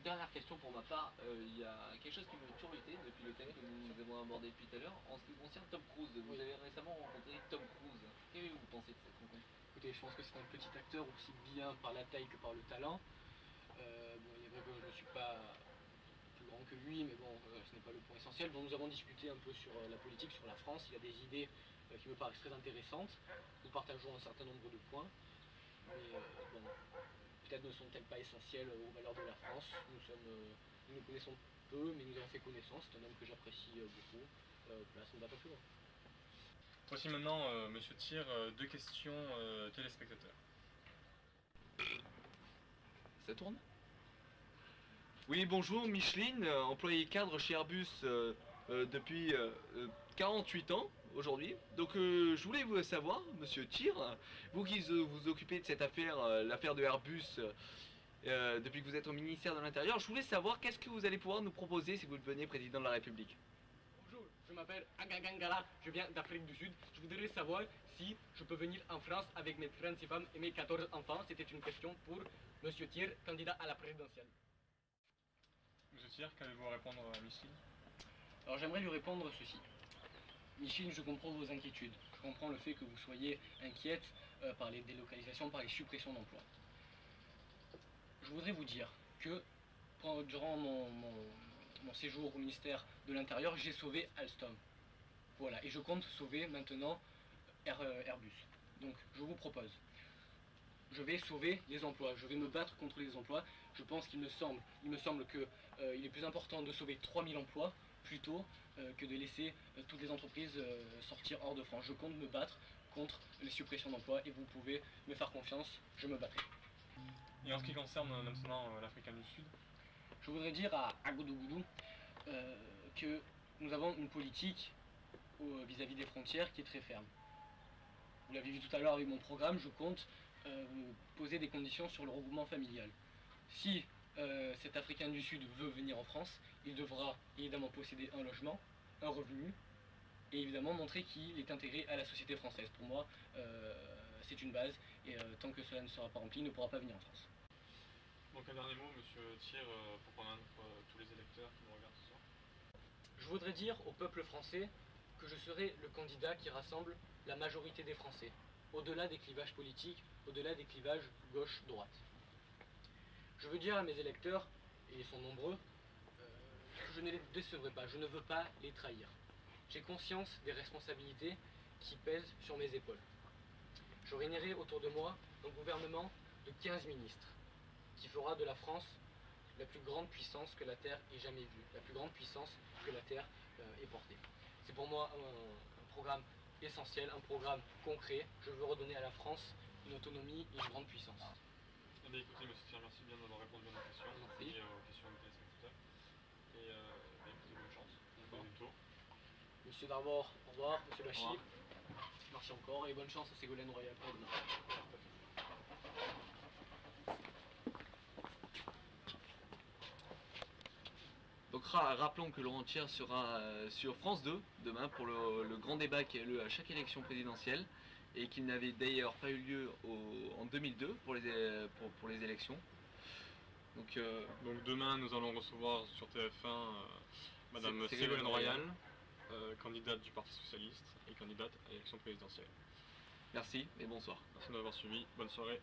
dernière question pour ma part. Il y a quelque chose qui me turlutait depuis le thème que nous avons abordé depuis tout à l'heure. En ce qui concerne Tom Cruise, vous avez récemment rencontré Tom Cruise. Qu'avez-vous pensé de cette rencontre? Écoutez, je pense que c'est un petit acteur aussi bien par la taille que par le talent. Bon, il est vrai que je ne suis pas plus grand que lui, mais bon, ce n'est pas le point essentiel. Donc nous avons discuté un peu sur la politique, sur la France. Il a des idées qui me paraissent très intéressantes. Nous partageons un certain nombre de points, mais bon, peut-être ne sont-elles pas essentielles aux valeurs de la France. Nous nous connaissons peu, mais nous avons fait connaissance. C'est un homme que j'apprécie beaucoup. Là, ça ne va pas plus loin. Voici maintenant, Monsieur Thiers, deux questions téléspectateurs. Ça tourne? Oui, bonjour, Micheline, employé cadre chez Airbus depuis 48 ans aujourd'hui. Donc je voulais vous savoir, monsieur Thiers, vous qui vous occupez de cette affaire, l'affaire de Airbus, depuis que vous êtes au ministère de l'Intérieur, je voulais savoir qu'est-ce que vous allez pouvoir nous proposer si vous devenez président de la République. Bonjour, je m'appelle Agagangala, je viens d'Afrique du Sud. Je voudrais savoir si je peux venir en France avec mes 36 femmes et mes 14 enfants. C'était une question pour monsieur Thiers, candidat à la présidentielle. Monsieur Thiers, qu'avez-vous à répondre à Micheline? Alors j'aimerais lui répondre ceci. Micheline, je comprends vos inquiétudes. Je comprends le fait que vous soyez inquiète par les délocalisations, par les suppressions d'emplois. Je voudrais vous dire que durant mon séjour au ministère de l'Intérieur, j'ai sauvé Alstom. Voilà, et je compte sauver maintenant Airbus. Donc je vous propose, je vais sauver les emplois, je vais me battre contre les emplois. Je pense qu'il me semble que il est plus important de sauver 3000 emplois plutôt que de laisser toutes les entreprises sortir hors de France. Je compte me battre contre les suppressions d'emplois et vous pouvez me faire confiance, je me battrai. Et en ce qui concerne maintenant l'Africain du Sud, je voudrais dire à Goudou que nous avons une politique vis-à-vis des frontières qui est très ferme. Vous l'avez vu tout à l'heure avec mon programme, je compte poser des conditions sur le regroupement familial. Si cet Africain du Sud veut venir en France, il devra évidemment posséder un logement, un revenu, et évidemment montrer qu'il est intégré à la société française. Pour moi, c'est une base, et tant que cela ne sera pas rempli, il ne pourra pas venir en France. donc un dernier mot, Monsieur Thiers, pour convaincre tous les électeurs qui nous regardent ce soir. Je voudrais dire au peuple français que je serai le candidat qui rassemble la majorité des Français, au-delà des clivages politiques, au-delà des clivages gauche-droite. Je veux dire à mes électeurs, et ils sont nombreux, que je ne les décevrai pas, je ne veux pas les trahir. J'ai conscience des responsabilités qui pèsent sur mes épaules. Je réunirai autour de moi un gouvernement de 15 ministres, qui fera de la France la plus grande puissance que la Terre ait jamais vue, la plus grande puissance que la Terre ait portée. C'est pour moi un programme essentiel, un programme concret. Je veux redonner à la France une autonomie et une grande puissance. Eh bien, écoutez, Monsieur Thiers, merci bien d'avoir répondu à nos questions et aux questions des téléspectateurs. Et écoutez, bonne chance. À bientôt. Monsieur Darbour, au revoir. Monsieur Bachy, merci encore et bonne chance à Ségolène Royal pour demain. Donc rappelons que Laurent Thiers sera sur France 2 demain pour le grand débat qui a lieu à chaque élection présidentielle et qui n'avait d'ailleurs pas eu lieu en 2002 pour les élections. Donc demain nous allons recevoir sur TF1 Madame Ségolène Royal, candidate du Parti Socialiste et candidate à l'élection présidentielle. Merci et bonsoir. Merci de m'avoir suivi, bonne soirée.